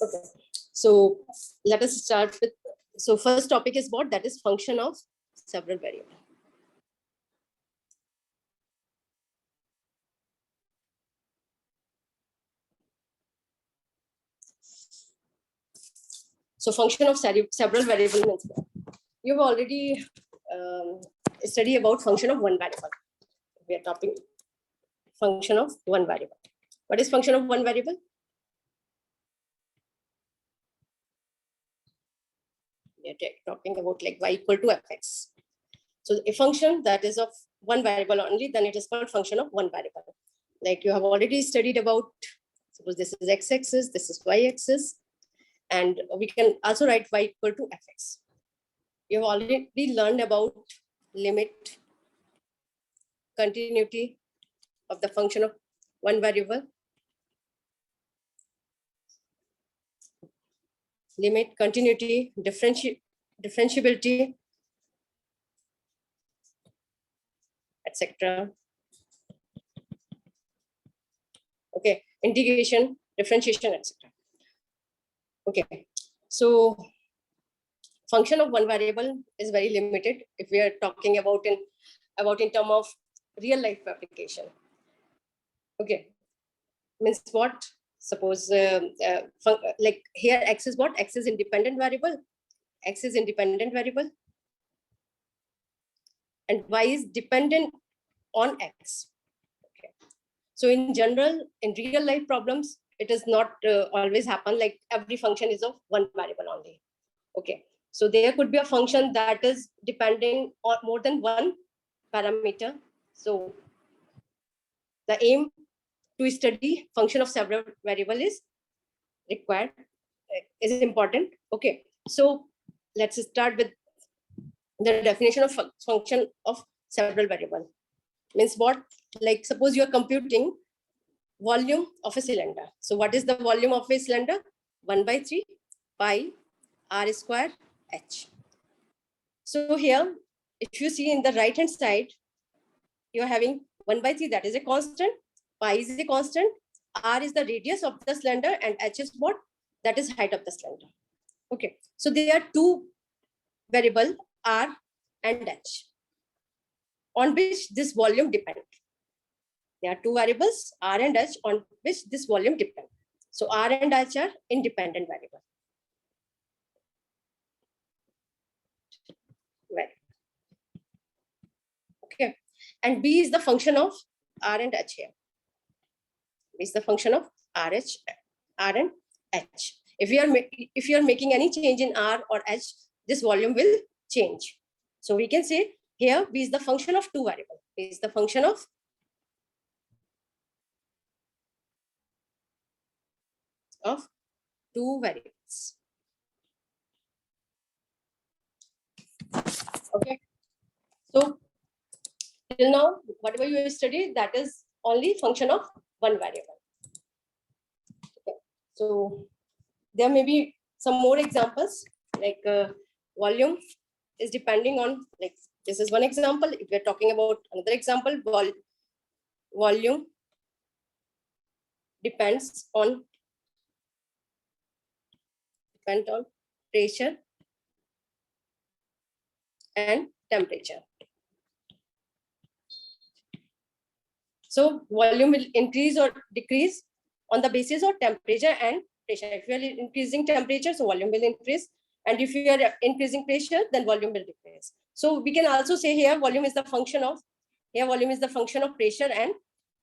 Okay, so let us start with, so first topic is what? That is function of several variables. So function of several variable means what? You've already studied about function of one variable. We are talking function of one variable. What is function of one variable? We are talking about like y equal to fx. So a function that is of one variable only, then it is called function of one variable. Like you have already studied about, suppose this is x-axis, this is y-axis, and we can also write y equal to fx. You have already learned about limit, continuity of the function of one variable, limit, continuity, differentiability, etc. Okay, integration, differentiation, etc. Okay, so function of one variable is very limited if we are talking about in term of real life application. Okay, means what? Suppose like here x is what? X is independent variable. X is independent variable, and y is dependent on x. Okay, so in general, in real life problems, it does not always happen like every function is of one variable only. Okay, so there could be a function that is depending on more than one parameter. So the aim to study function of several variable is required, is important. Okay, so let's start with the definition of function of several variable. Means what? Like suppose you are computing volume of a cylinder. So what is the volume of a cylinder? 1/3 pi r square h. So here, if you see in the right hand side, you are having 1/3, that is a constant, pi is a constant, r is the radius of the cylinder, and h is what? That is height of the cylinder. Okay, so there are two variable r and h on which this volume depends. There are two variables r and h on which this volume depends. So r and h are independent variable. Right. Okay, and b is the function of r and h here. B is the function of r and h. If you are making any change in r or h, this volume will change. So we can say here b is the function of two variables. B is the function of two variables. Okay, so till now whatever you studied, that is only function of one variable. Okay. So there may be some more examples, like volume is depending on, like this is one example. If we're talking about another example, volume depends on pressure and temperature. So volume will increase or decrease on the basis of temperature and pressure. If you are increasing temperature, so volume will increase. And if you are increasing pressure, then volume will decrease. So we can also say here volume is the function of pressure and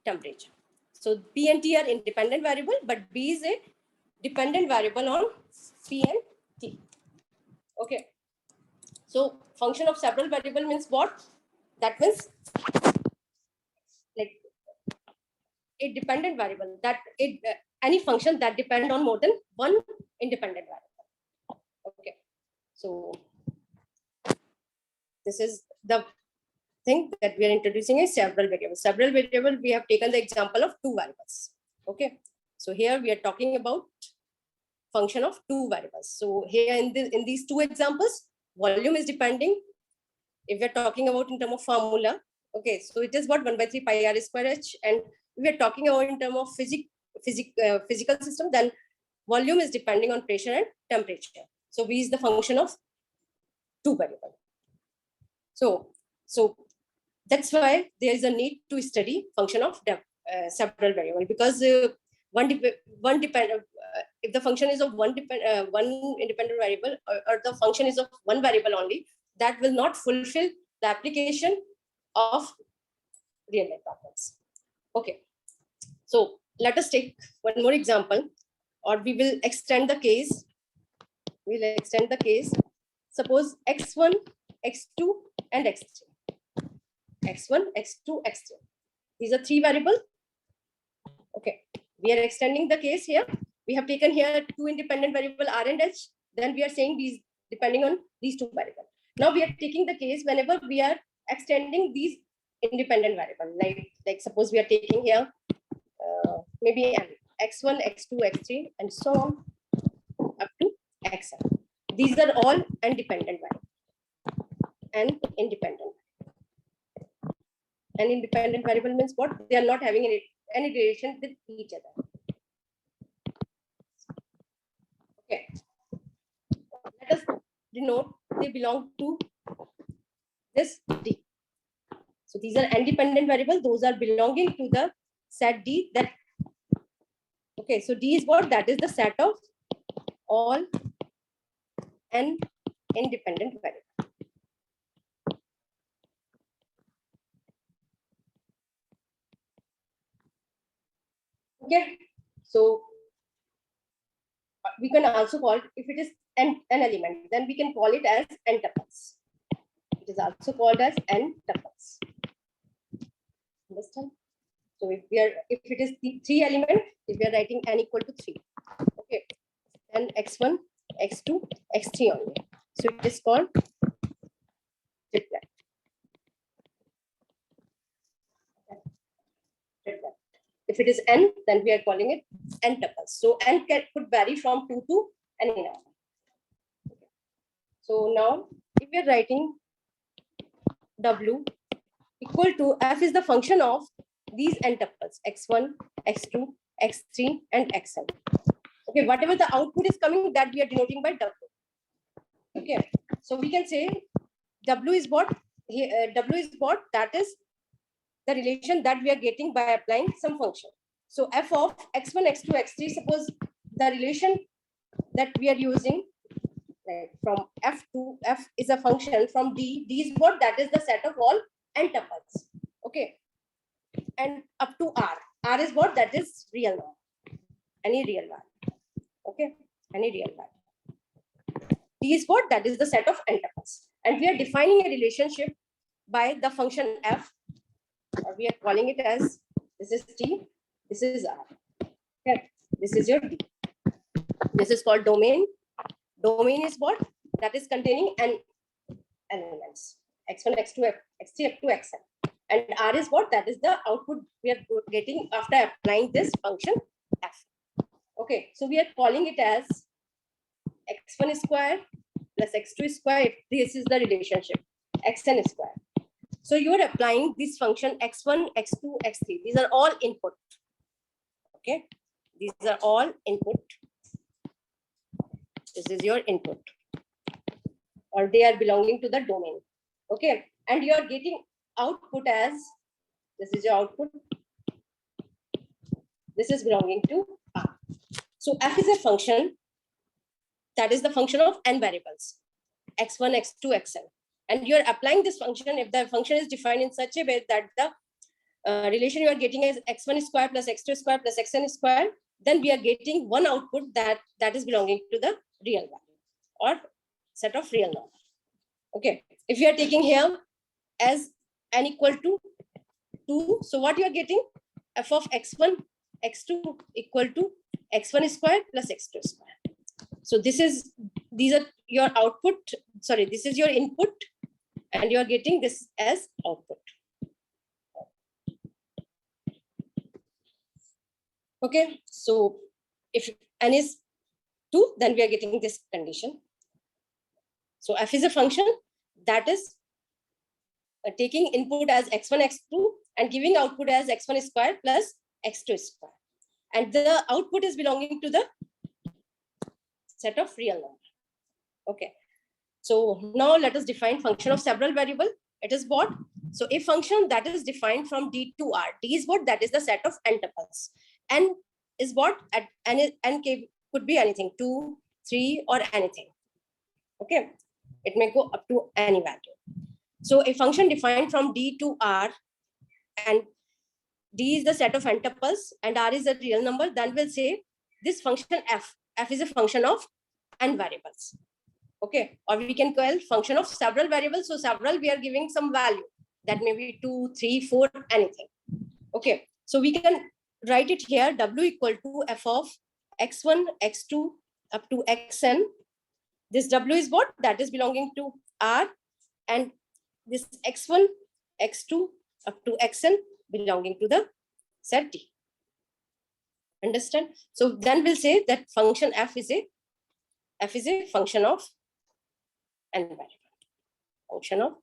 temperature. So P and T are independent variable, but B is a dependent variable on P and T. Okay. So function of several variable means what? That means like a dependent variable, that any function that depend on more than one independent variable. Okay, so this is the thing that we are introducing a several variables. Several variable, we have taken the example of two variables. Okay, so here we are talking about function of two variables. So here in these two examples, volume is depending. If we are talking about in terms of formula, okay, so it is what 1/3 pi r square h, and we are talking about in terms of physical system, then volume is depending on pressure and temperature. So V is the function of two variables. So that's why there is a need to study function of several variables, because if the function is of one independent variable, or the function is of one variable only, that will not fulfill the application of real life problems. Okay, so let us take one more example, or we will extend the case. Suppose x1, x2, and x3. x1, x2, x3. These are three variables. Okay, we are extending the case here. We have taken here two independent variable R and H. Then we are saying these depending on these two variables. Now we are taking the case whenever we are extending these independent variables. Like suppose we are taking here maybe x1, x2, x3, and so on up to xn. These are all independent variables and independent. And independent variable means what? They are not having any relation with each other. Okay. Let us denote they belong to this D. So these are independent variables. Those are belonging to the set D. That okay. So D is what? That is the set of all n independent variables. Okay, so we can also call it, if it is an element, then we can call it as n tuples. It is also called as n tuples. Understand? So if it is the three element, if we are writing n equal to 3, okay, then x1, x2, x3 only. So it is called triplet. If it is n, then we are calling it n tuples. So n could vary from 2 to any number. Okay. So now, if we are writing W equal to f is the function of these n tuples, x1, x2, x3, and xn. Okay, whatever the output is coming, that we are denoting by W. Okay, so we can say W is what? W is what? That is the relation that we are getting by applying some function. So f of x1, x2, x3, suppose the relation that we are using, like from f to f is a function from D. D is what? That is the set of all n tuples. Okay, and up to R. R is what? That is real number. Any real value. Okay, any real value. D is what? That is the set of n tuples. And we are defining a relationship by the function f. We are calling it as, this is T, this is R. Okay, this is your D. This is called domain. Domain is what? That is containing n elements. x1, x2, x3, up to xn. And R is what? That is the output we are getting after applying this function f. Okay, so we are calling it as x1 square plus x2 square. This is the relationship, xn square. So you are applying this function x1, x2, x3. These are all input. Okay, these are all input. This is your input, or they are belonging to the domain. Okay, and you are getting output as, this is your output. This is belonging to R. So f is a function that is the function of n variables, x1, x2, xn. And you are applying this function if the function is defined in such a way that the relation you are getting is x1 square plus x2 square plus xn square, then we are getting one output that is belonging to the real value or set of real number. Okay, if you are taking here as n equal to 2, so what you are getting? F of x1, x2 equal to x1 square plus x2 square. So these are your output, sorry, this is your input, and you are getting this as output. Okay, so if n is 2, then we are getting this condition. So f is a function that is taking input as x1, x2 and giving output as x1 square plus x2 square. And the output is belonging to the set of real number. Okay. So now let us define function of several variable. It is what? So a function that is defined from D to R. D is what? That is the set of n tuples. N is what? At n could be anything, 2, 3, or anything. Okay. It may go up to any value. So a function defined from D to R, and D is the set of n tuples and R is a real number, then we'll say this function f. F is a function of n variables. Okay, or we can call function of several variables. So several, we are giving some value that may be 2, 3, 4, anything. Okay, so we can write it here, w equal to f of x1, x2 up to xn. This w is what? That is belonging to R, and this x1, x2 up to xn belonging to the set D. Understand? So then we'll say that function f is a function of n variable. Function of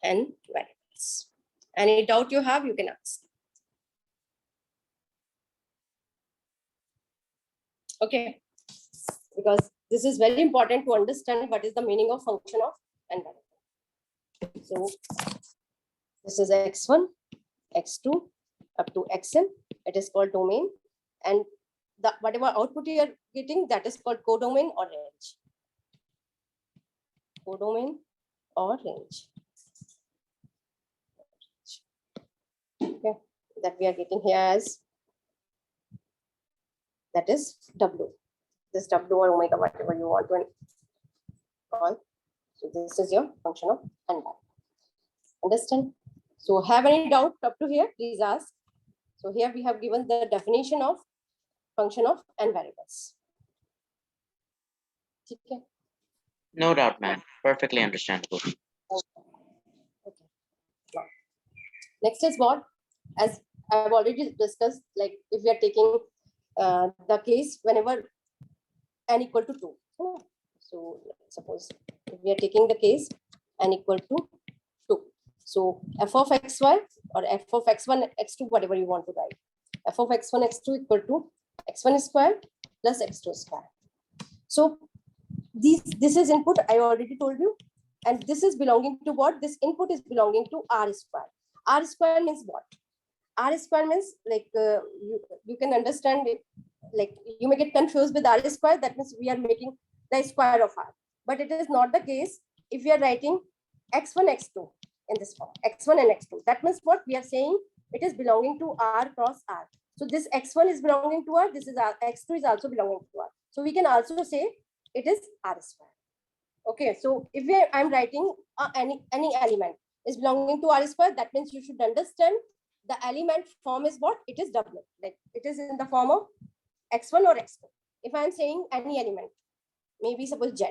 n variables. Any doubt you have, you can ask. Okay, because this is very important to understand what is the meaning of function of n variable. So this is x1, x2 up to xn. It is called domain, and the whatever output you are getting, that is called codomain or range. Codomain or range. Okay, that we are getting here as, that is w. This w or omega, whatever you want to call. So this is your function of n variable. Understand? So have any doubt up to here? Please ask. So here we have given the definition of function of n variables. Okay. No doubt, man. Perfectly understandable. Okay. Now, next is what? As I've already discussed, like if we are taking the case whenever n equal to 2. So suppose if we are taking the case n equal to 2. So f of xy or f of x1, x2, whatever you want to write. F of x1, x2 equal to x1 square plus x2 square. So this is input, I already told you, and this is belonging to what? This input is belonging to R square. R square means what? R square means like you can understand it, like you may get confused with R square. That means we are making the square of R, but it is not the case if we are writing x1, x2 in this form, x1 and x2. That means what we are saying, it is belonging to R cross R. So this x1 is belonging to R, this is R, x2 is also belonging to R. So we can also say it is R square. Okay, so if I'm writing any element is belonging to R square, that means you should understand the element form is what? It is doublet, like it is in the form of x1 or x2. If I'm saying any element, maybe suppose Z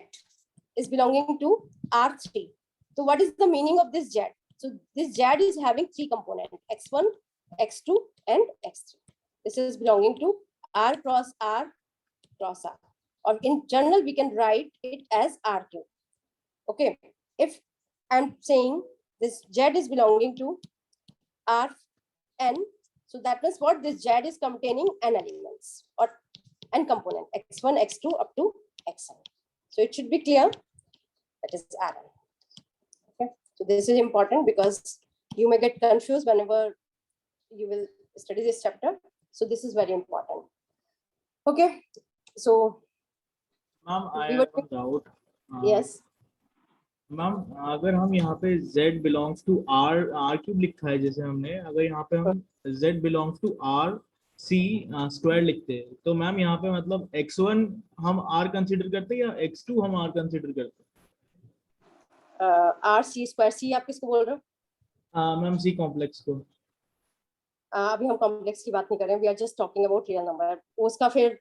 is belonging to R3. So what is the meaning of this Z? So this Z is having 3 components, x1, x2, and x3. This is belonging to R cross R cross R. Or in general, we can write it as R2. Okay, if I'm saying this Z is belonging to Rn, so that means what? This Z is containing n elements or n component, x1, x2 up to xn. So it should be clear. That is Rn. Okay, so this is important because you may get confused whenever you will study this chapter. So this is very important. Okay, so Ma'am, I have a doubt. Yes. Ma'am अगर हम यहाँ पे z belongs to r cube लिखा है जैसे हमने, अगर यहाँ पे हम z belongs to r c square लिखते हैं, तो मैम यहाँ पे मतलब x1 हम r कंसीडर करते हैं या x2 हम r कंसीडर करते हैं? r c स्क्वायर, c आप किसको बोल रहे हो? मैम c कॉम्प्लेक्स को। अभी हम कॉम्प्लेक्स की बात नहीं कर रहे हैं, we are just talking about real number. उसका फिर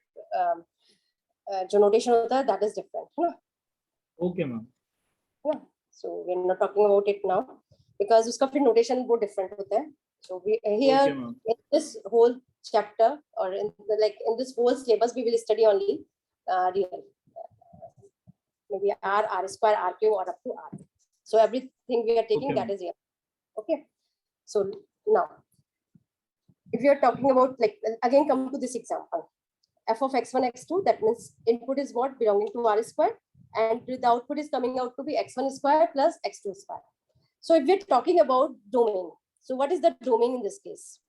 जो नोटेशन होता है दैट इज डिफरेंट, है ना? Okay ma'am. Yeah, so we're not talking about it now because उसका फिर notation वो different होता है. So we here in this whole chapter or in this whole syllabus we will study only real, maybe r square, r cube, or up to r. So everything we are taking that is real. Okay. So now, if you are talking about, like, again come to this example, f of x1, x2, that means input is what? Belonging to r square, and the output is coming out to be x1 square plus x2 square. So if we're talking about domain, so what is the domain in this case?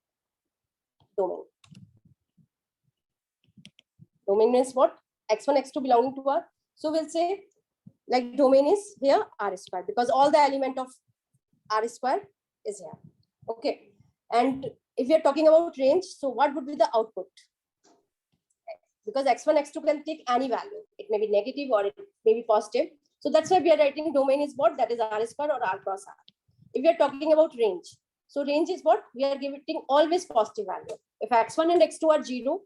Domain. Domain means what? x1, x2 belonging to r. So we'll say like domain is here r square, because all the element of r square is here. Okay. And if we are talking about range, so what would be the output? Because x1, x2 can take any value. It may be negative or it may be positive. So that's why we are writing domain is what? That is r square or r cross r. If we are talking about range, so range is what? We are giving always positive value. If x1 and x2 are 0,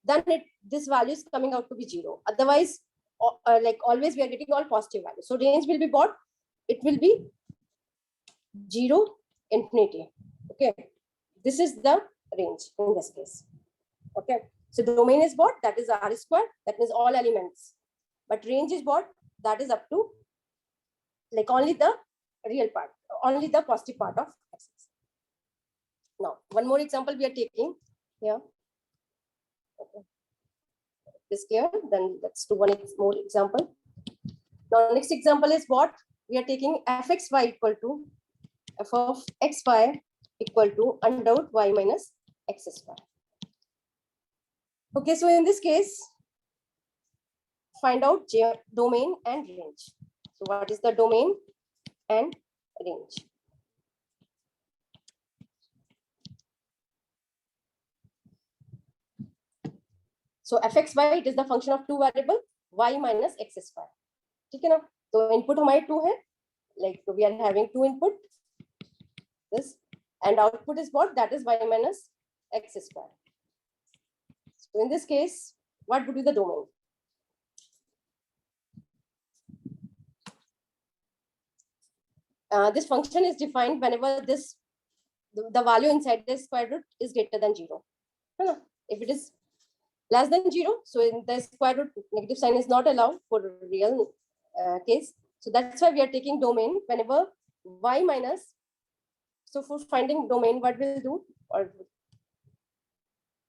then this value is coming out to be 0. Otherwise, like always we are getting all positive values. So range will be what? It will be 0, infinity. Okay. This is the range in this case. Okay. So the domain is what? That is r square. That means all elements. But range is what? That is up to like only the real part, only the positive part of x. Now, one more example we are taking here. Okay. This here, then let's do one more example. Now, next example is what? We are taking fxy equal to f of xy equal to under root y minus x square. Okay, so in this case, find out domain and range. So what is the domain and range? So fxy, it is the function of two variable y minus x square. Okay, now, so input हमारे 2 है, like we are having 2 input, this, and output is what? That is y minus x square. So in this case, what would be the domain? This function is defined whenever the value inside the square root is greater than 0. If it is less than 0, so in the square root, negative sign is not allowed for real case. So that's why we are taking domain whenever y minus. So for finding domain, what we'll do, or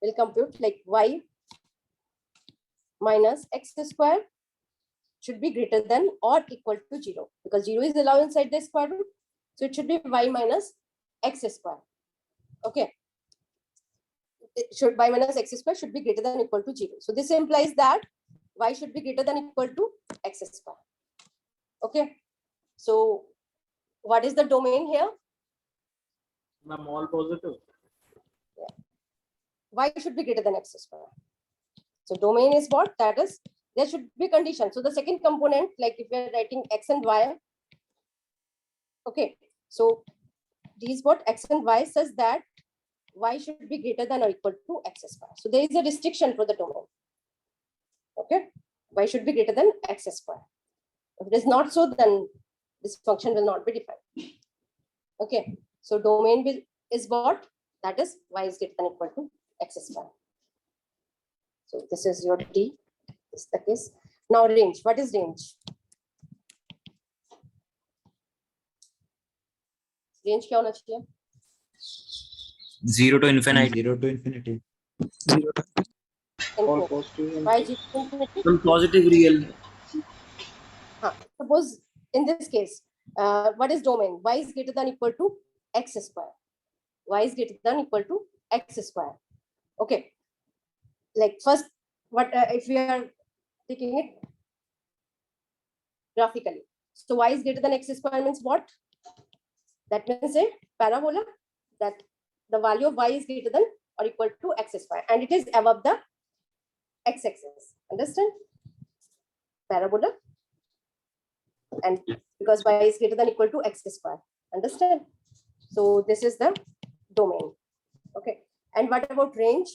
we'll compute like y minus x square should be greater than or equal to 0, because 0 is allowed inside the square root. So it should be y minus x square. Okay. It should y minus x square should be greater than or equal to 0. So this implies that y should be greater than or equal to x square. Okay. So what is the domain here? I'm all positive. Yeah. Y should be greater than x square. So domain is what? That is, there should be condition. So the second component, like if we're writing x and y, okay. So these what x and y says that y should be greater than or equal to x square. So there is a restriction for the domain. Okay, y should be greater than x square. If it is not so, then this function will not be defined. Okay, so domain is what? That is y is greater than or equal to x square. So this is your D. This is the case. Now range. What is range? Range क्या होना चाहिए? 0 to infinity. 0 to infinity. All Infinity. positive. Y is equal to infinity. Some positive real. Suppose in this case, what is domain? Y is greater than or equal to x square. Y is greater than or equal to x square. Okay. Like first, what if we are taking it graphically? So y is greater than x square means what? That means a parabola that the value of y is greater than or equal to x square, and it is above the x-axis. Understand? Parabola, and because y is greater than or equal to x square. Understand? So this is the domain. Okay. And what about range?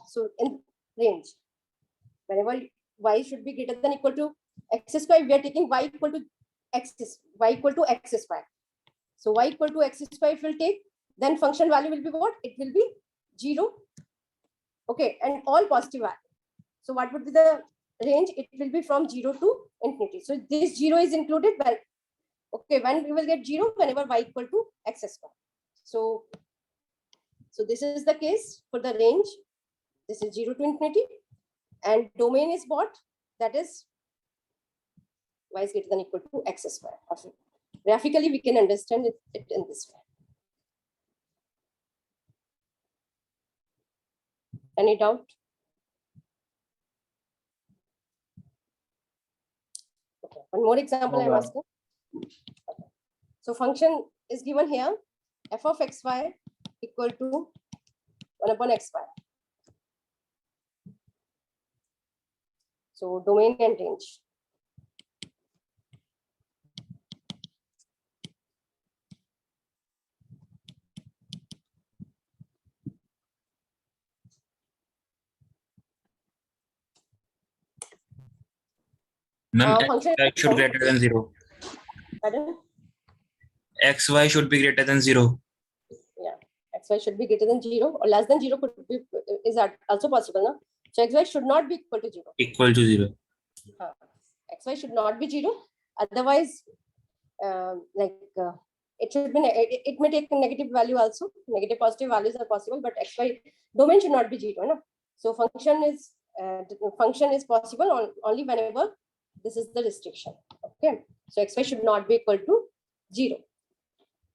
So in range, whenever y should be greater than or equal to x square, we are taking y equal to x square. So y equal to x square if we'll take, then function value will be what? It will be 0. Okay, and all positive value. So what would be the range? It will be from 0 to infinity. So this 0 is included. Well, okay, when we will get 0 whenever y equal to x square. So this is the case for the range. This is 0 to infinity. And domain is what? That is y is greater than equal to x square. Graphically, we can understand it in this way. Any doubt? Okay. One more example I'm asking. Okay. So function is given here, f of xy equal to 1 upon xy. So domain and range. Ma'am, Function xy should be greater than 0. Pardon? Xy should be greater than 0. Yeah, xy should be greater than 0 or less than 0 could be, is that also possible, no? So xy should not be equal to 0. Equal to 0. Xy should not be 0. Otherwise, it should be, it may take a negative value also. Negative positive values are possible, but xy domain should not be 0. No? So function is possible only whenever this is the restriction. Okay. So xy should not be equal to 0.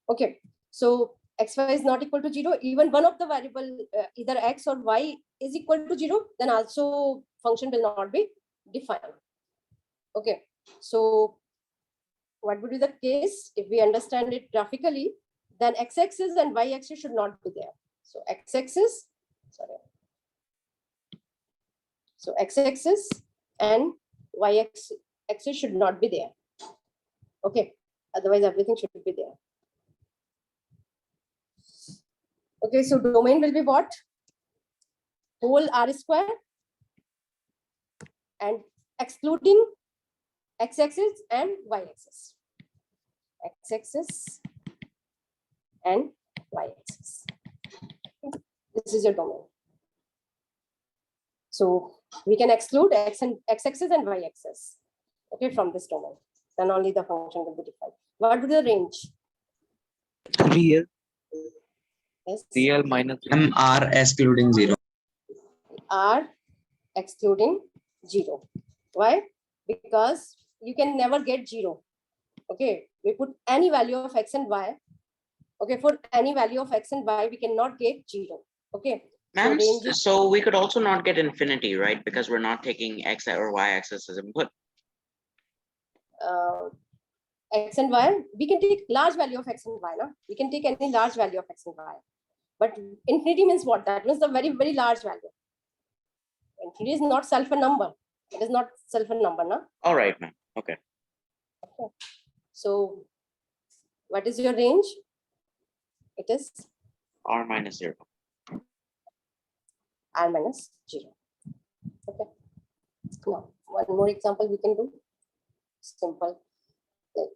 Okay. So xy is not equal to 0. Even one of the variable, either x or y is equal to 0, then also function will not be defined. Okay. So what would be the case if we understand it graphically? Then x-axis and y-axis should not be there. So x-axis, sorry. So x-axis and y-axis should not be there. Okay. Otherwise, everything should be there. Okay. So domain will be what? Whole r square and excluding x-axis and y-axis. X-axis and y-axis. This is your domain. So we can exclude x-axis and y-axis, okay, from this domain. Then only the function will be defined. What would be the range? Real. Yes. Real minus R excluding 0. R excluding 0. Why? Because you can never get 0. Okay, we put any value of x and y. Okay, for any value of x and y, we cannot get 0. Okay. Ma'am, range is, so we could also not get infinity, right? Because we're not taking x or y axis as input. x and y, we can take large value of x and y. No? We can take any large value of x and y. But infinity means what? That means the very, very large value. Infinity is not self a number. It is not self a number, no? All right, ma'am. Okay. Okay. So what is your range? It is R minus 0. r minus 0. Okay. Now, one more example we can do. Simple. Like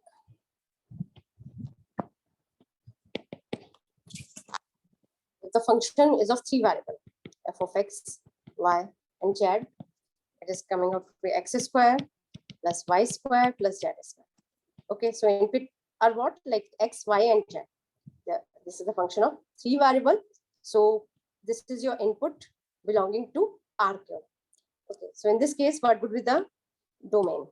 if the function is of 3 variables, f of x, y, and z, it is coming out to be x square plus y square plus z square. Okay, so input are what? Like x, y, and z. Yeah, this is the function of 3 variables. So this is your input belonging to R cube. Okay, so in this case, what would be the domain?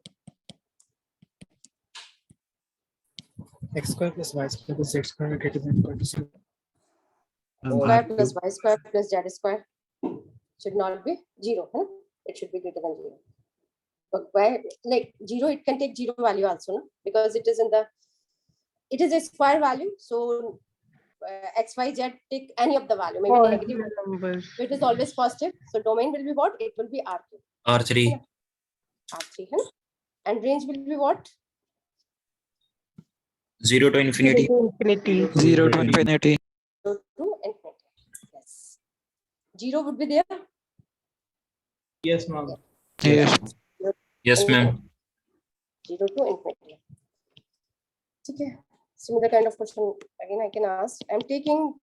X square plus y square plus z square greater than equal to 0. Square plus y square plus z square should not be 0. Huh? It should be greater than 0. But why, like 0, it can take 0 value also, no? Because it is a square value. So x, y, z take any of the value, maybe negative. So it is always positive. So domain will be what? It will be R2. R3. R3. Huh? And range will be what? 0 to infinity. 0 to infinity. 0 to infinity. Yes. 0 would be there. Yes, ma'am. Yes. Yes, ma'am. 0 to infinity. Okay. Similar kind of question again I can ask. I'm taking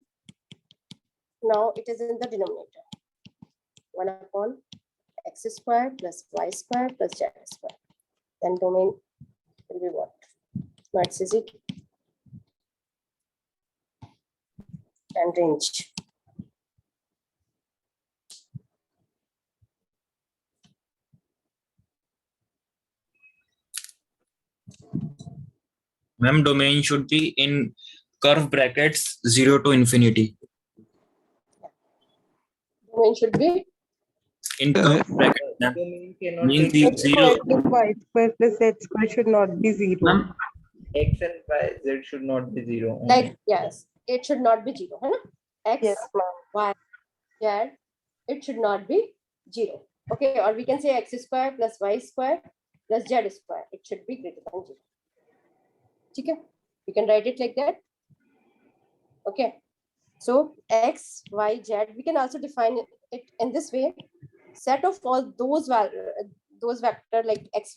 now, it is in the denominator. 1 upon x square plus y square plus z square. Then domain will be what? Now it's easy. And range. Ma'am, domain should be in curve brackets 0 to infinity. Domain should be In curve brackets, ma'am. Domain cannot Means take the zero. Plus y square plus z square should not be 0. Ma'am, x and y, z should not be 0. only. like, yes, it should not be 0. Huh? X, Yes, ma'am. y, z, it should not be 0. Okay, or we can say x square plus y square plus z square. It should be greater than 0. Okay, we can write it like that. Okay, so x, y, z, we can also define it in this way. Set of all those vector like x,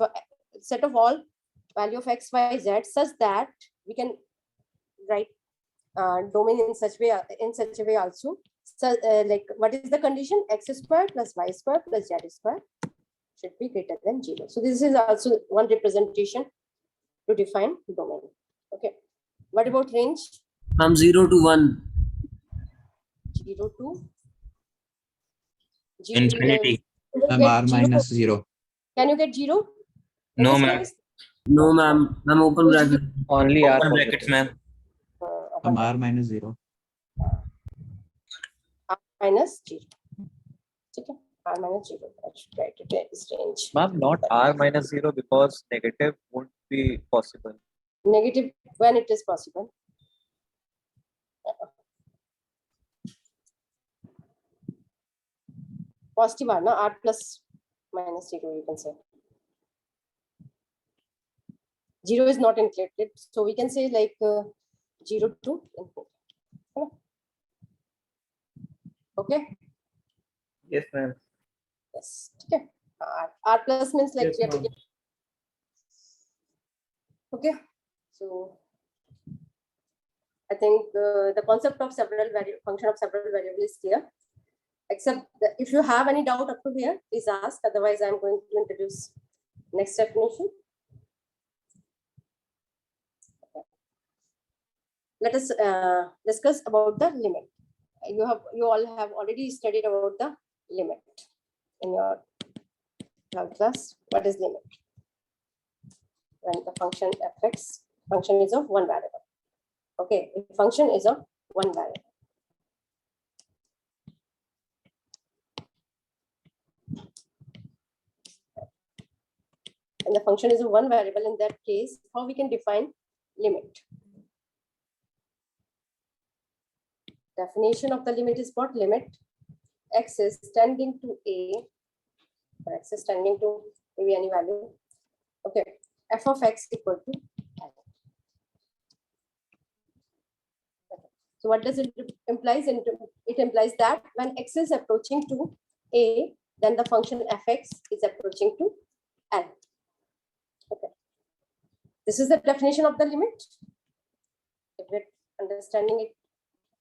set of all value of x, y, z such that we can write domain in such a way also. So like, what is the condition? X square plus y square plus z square should be greater than 0. So this is also one representation to define domain. Okay, what about range? From 0 to 1. 0 to Infinity. R minus 0. Can you get 0? No, ma'am. No, ma'am. Ma'am, open bracket. Only R Open positive. brackets, ma'am. R minus 0. R minus 0. Okay, R minus 0. I should write it as range. Ma'am, not R minus 0 because negative won't be possible. Negative when it is possible. Positive R, no? R plus minus 0, you can say. 0 is not included, so we can say like 0 to infinity. Okay. Yes, ma'am. Yes. Okay. R plus means like Yes, we have to ma'am. get. Okay. So I think the concept of function of several variables is clear. Except that if you have any doubt up to here, please ask. Otherwise, I'm going to introduce next definition. Let us discuss about the limit. You all have already studied about the limit in your class. What is limit? When the function fx function is of one variable. Okay, if function is of one variable. And the function is of one variable, in that case, how we can define limit? Definition of the limit is what? Limit x is tending to a, or x is tending to maybe any value. Okay, f of x equal to L. Okay. So what does it implies? It implies that when x is approaching to a, then the function fx is approaching to L. Okay, this is the definition of the limit. If we're understanding it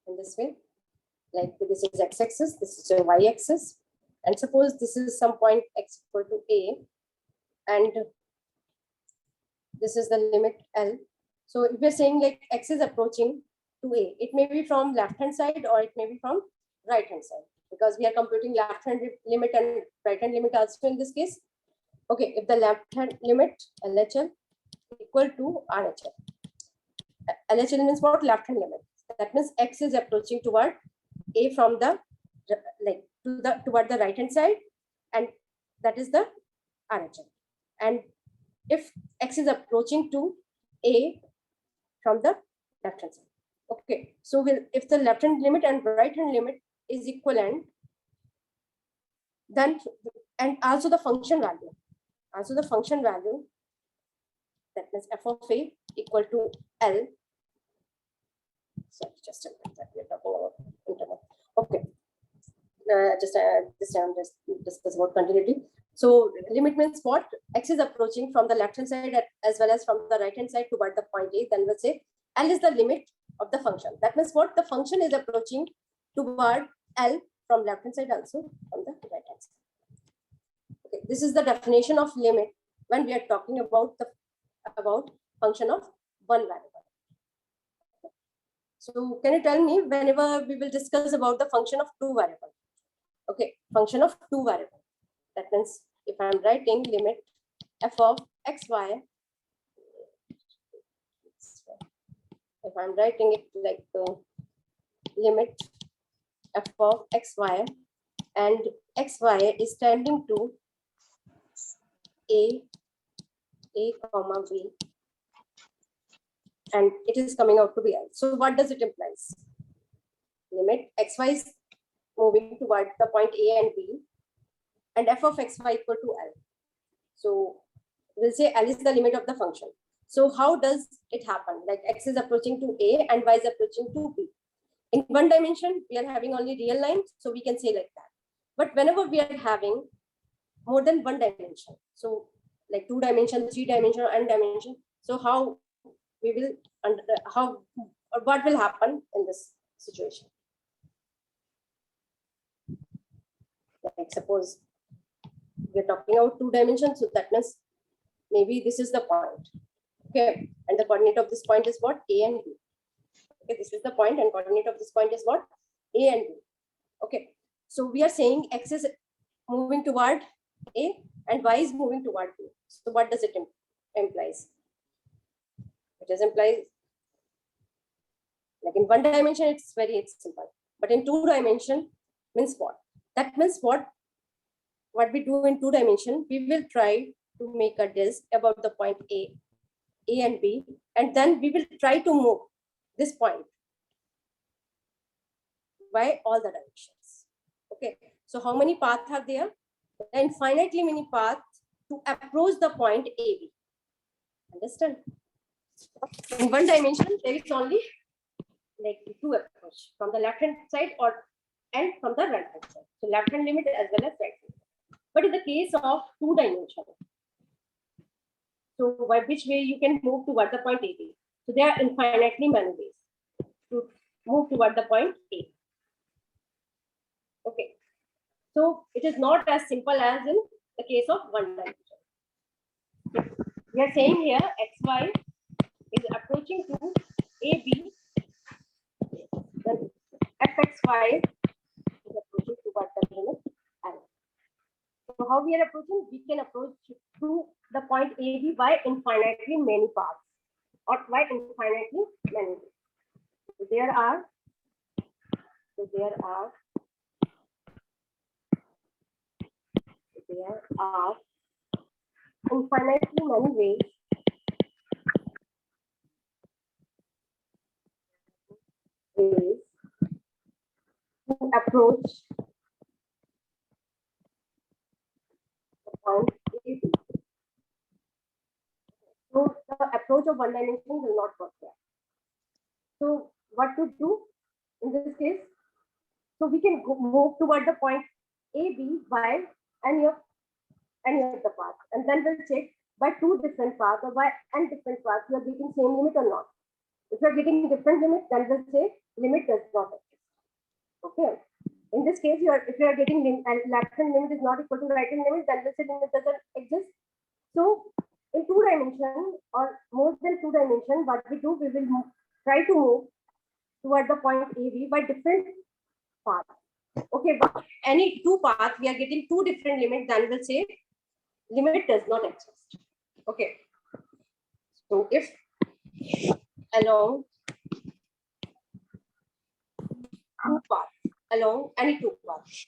in this way, like this is x-axis, this is your y-axis, and suppose this is some point x equal to a, and this is the limit L. So if we're saying like x is approaching to a, it may be from left hand side or it may be from right hand side, because we are computing left hand limit and right hand limit also in this case. Okay, if the left hand limit LHL equal to RHL. LHL means what? Left hand limit. That means x is approaching toward a from the toward the right hand side, and that is the RHL. And if x is approaching to a from the left hand side. Okay, so if the left hand limit and right hand limit is equivalent, then and also the function value. Also the function value, that means f of a equal to L. Sorry, just a minute, that we are talking about interval. Okay, this time just discuss about continuity. So limit means what? X is approaching from the left hand side as well as from the right hand side toward the point A. Then we'll say L is the limit of the function. That means what? The function is approaching toward L from left hand side, also from the right hand side. Okay, this is the definition of limit when we are talking about function of one variable. So can you tell me whenever we will discuss about the function of two variable? Okay, function of two variable. That means if I am writing limit f of xy if I'm writing it like limit f of xy, and xy is tending to a comma b, and it is coming out to be L. So what does it implies? Limit xy is moving towards the point A and B, and f of xy equal to L. So we'll say L is the limit of the function. So how does it happen? Like x is approaching to A and y is approaching to B. In one dimension, we are having only real lines, so we can say like that. But whenever we are having more than one dimension, so like 2 dimension, 3 dimension, or n dimension, so how we will or what will happen in this situation? Like suppose we're talking about 2 dimensions, so that means maybe this is the point. Okay, and the coordinate of this point is what? A and B. Okay, this is the point, and coordinate of this point is what? A and B. Okay, so we are saying x is moving toward A and y is moving toward B. So what does it implies? It is implies like in one dimension it's simple, but in 2 dimension means what? That means what we do in 2 dimension, we will try to make a disk about the point A and B, and then we will try to move this point by all the dimensions. Okay, so how many paths are there? There are infinitely many paths to approach the point AB. Understand? In one dimension, there is only like 2 approach from the left hand side and from the right hand side. So left hand limit as well as right hand. But in the case of 2 dimension, so by which way you can move toward the point AB? So there are infinitely many ways to move toward the point A. Okay, so it is not as simple as in the case of one dimension. So we are saying here xy is approaching to AB, then fxy is approaching toward the limit L. So how we are approaching? We can approach to the point AB by infinitely many paths or by infinitely many ways. So there are infinitely many ways to approach the point AB. So the approach of one dimension will not work there. So what to do in this case? So we can move toward the point AB by any of the paths, and then we'll check by 2 different paths or by n different paths we are getting same limit or not. If we are getting different limits, then we'll say limit does not exist. Okay. In this case, if you are getting left hand limit is not equal to right hand limit, then we'll say limit doesn't exist. So in 2 dimension or more than 2 dimension, what we do, we will try to move toward the point AB by different paths. Okay, but any 2 paths we are getting 2 different limits, then we'll say limit does not exist. Okay, so if along 2 paths, along any 2 paths,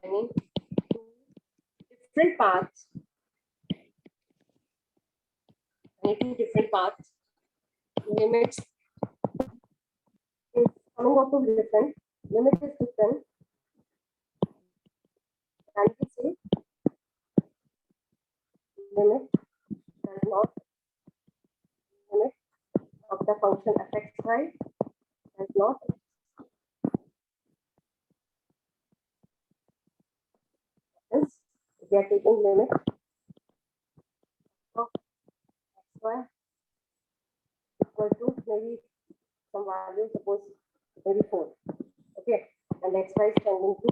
any 2 different paths, limits is coming out to different, limit is different, and we say limit does not, limit of the function fxy does not exist. We are taking limit of xy equal to maybe some value, suppose maybe 4. Okay, and xy is tending to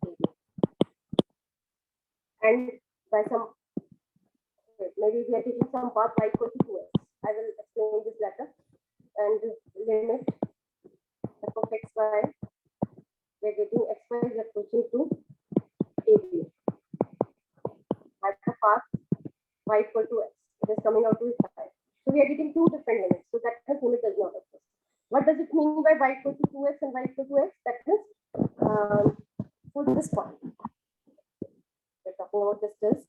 AB. And by some, maybe we are taking some path y equal to 2x. I will explain this later. And limit f of xy, we are getting xy is approaching to AB. At the path y equal to x, it is coming out to 5. So we are getting 2 different limits. So that means limit does not exist. What does it mean by y equal to 2x and y equal to x? That means for this point. We're talking about distance,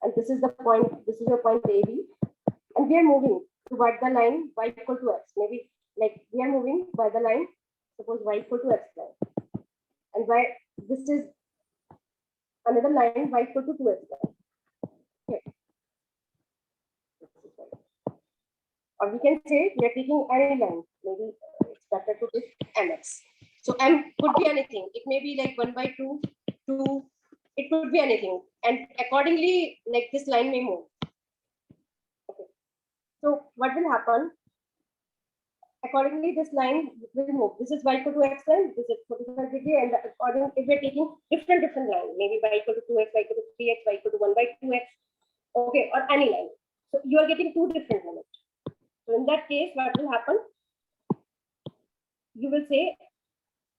and this is the point, this is your point AB, and we are moving toward the line y equal to x. Maybe like we are moving by the line, suppose y equal to x line, and y, this is another line y equal to 2x line. Okay. Or we can say we are taking any line, maybe it's better to take mx. So m could be anything. It may be like 1 by 2, 2, it could be anything. And accordingly, like this line may move. Okay. So what will happen? Accordingly, this line will move. This is y equal to x line, this is 45 degree, and according, if we're taking different line, maybe y equal to 2x, y equal to 3x, y equal to 1 by 2x, okay, or any line. So you are getting two different limits. So in that case, what will happen? You will say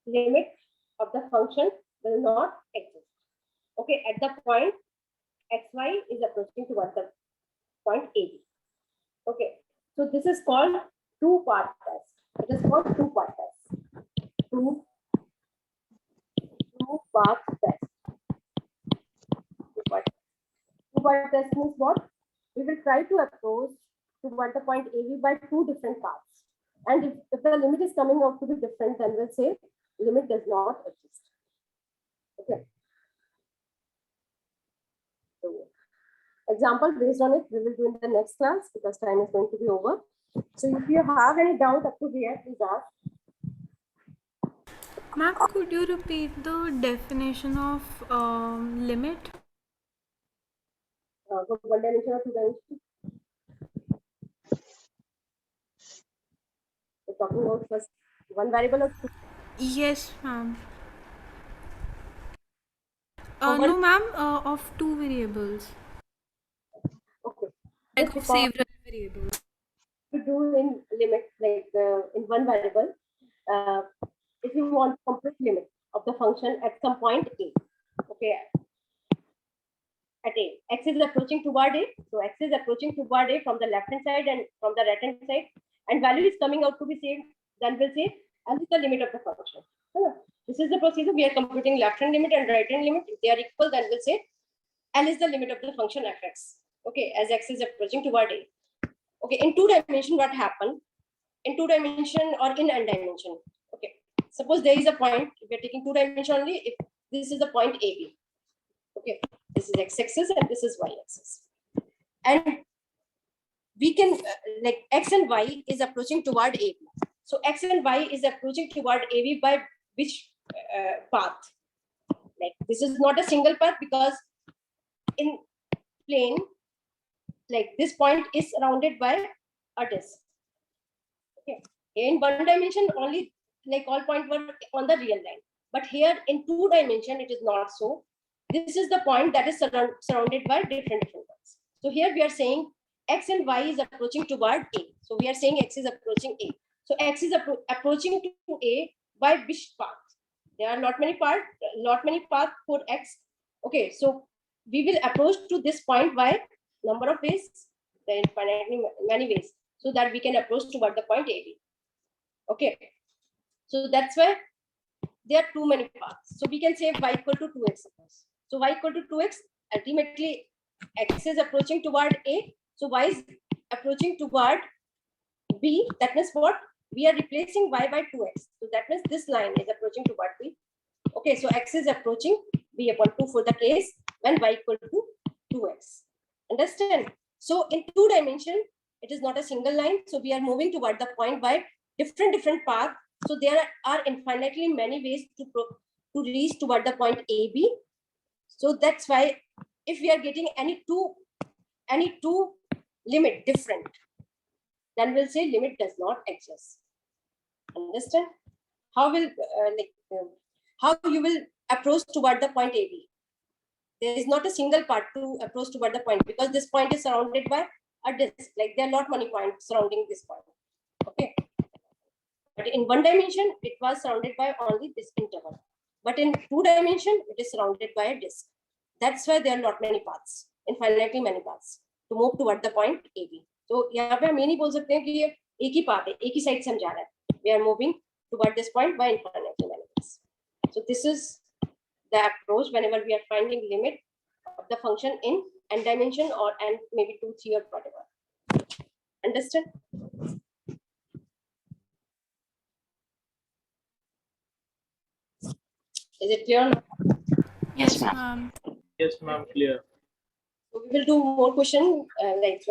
limit of the function will not exist. Okay, at the point xy is approaching towards the point AB. Okay, so this is called two-part test. It is called two-part test. Two-part test. Two-part test means what? We will try to approach toward the point AB by two different paths. And if the limit is coming out to be different, then we'll say limit does not exist. Okay. So, example based on it, we will do in the next class because time is going to be over. So if you have any doubt up to here, please ask. Ma'am, could you repeat the definition of limit? So one dimension or two dimension? We're talking about first one variable or two? Yes, ma'am. So No, ma'am, of two variables. okay. Like Just of because several variables. to do in limit, like in one variable, if you want complete limit of the function at some point A, okay, at A, x is approaching toward A, so x is approaching toward A from the left hand side and from the right hand side, and value is coming out to be same, then we'll say L is the limit of the function. This is the procedure. We are computing left hand limit and right hand limit. If they are equal, then we'll say L is the limit of the function fx. Okay, as x is approaching toward A. Okay, in two dimension, what happened? In two dimension or in n dimension. Okay, suppose there is a point. If we are taking two dimension only, if this is the point AB. Okay, this is x-axis and this is y-axis, and we can like x and y is approaching toward AB. So x and y is approaching toward AB by which path? Like this is not a single path because in plane, like this point is surrounded by a disk. Okay, in one dimension only, like all points were on the real line, but here in two dimension it is not so. This is the point that is surrounded by different points. So here we are saying x and y is approaching toward A. So we are saying x is approaching A. So x is approaching to A by which path? There are not many paths for x. Okay, so we will approach to this point by number of ways, the infinitely many ways, so that we can approach toward the point AB. Okay, so that's why there are too many paths. So we can say y equal to 2x. So y equal to 2x, ultimately x is approaching toward A, so y is approaching toward B. That means what? We are replacing y by 2x. So that means this line is approaching toward B. Okay, so x is approaching B upon 2 for the case when y equal to 2x. Understand? So in two dimension, it is not a single line. So we are moving toward the point by different paths. So there are infinitely many ways to reach toward the point AB. So that's why if we are getting any two limit different, then we'll say limit does not exist. Understand? How will how you will approach toward the point AB? There is not a single part to approach toward the point because this point is surrounded by a disk. Like there are not many points surrounding this point. Okay. But in one dimension, it was surrounded by only this interval. But in two dimension, it is surrounded by a disk. That's why there are not many paths, infinitely many paths to move toward the point AB. So यहाँ पे हम ये नहीं बोल सकते हैं कि ये एक ही पाथ है, एक ही साइड से हम जा रहे हैं. We are moving toward this point by infinitely many ways. So this is the approach whenever we are finding limit of the function in n dimension or n maybe 2, 3 or whatever. Understand? Is it clear now? Yes, ma'am. ma'am. Yes, ma'am, clear. So we will do more question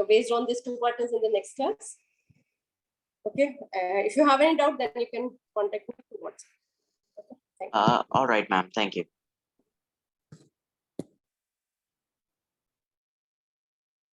based on these two patterns in the next class. Okay. If you have any doubt, then you can contact me through WhatsApp. Okay. Thank you. All right, ma'am. Thank you.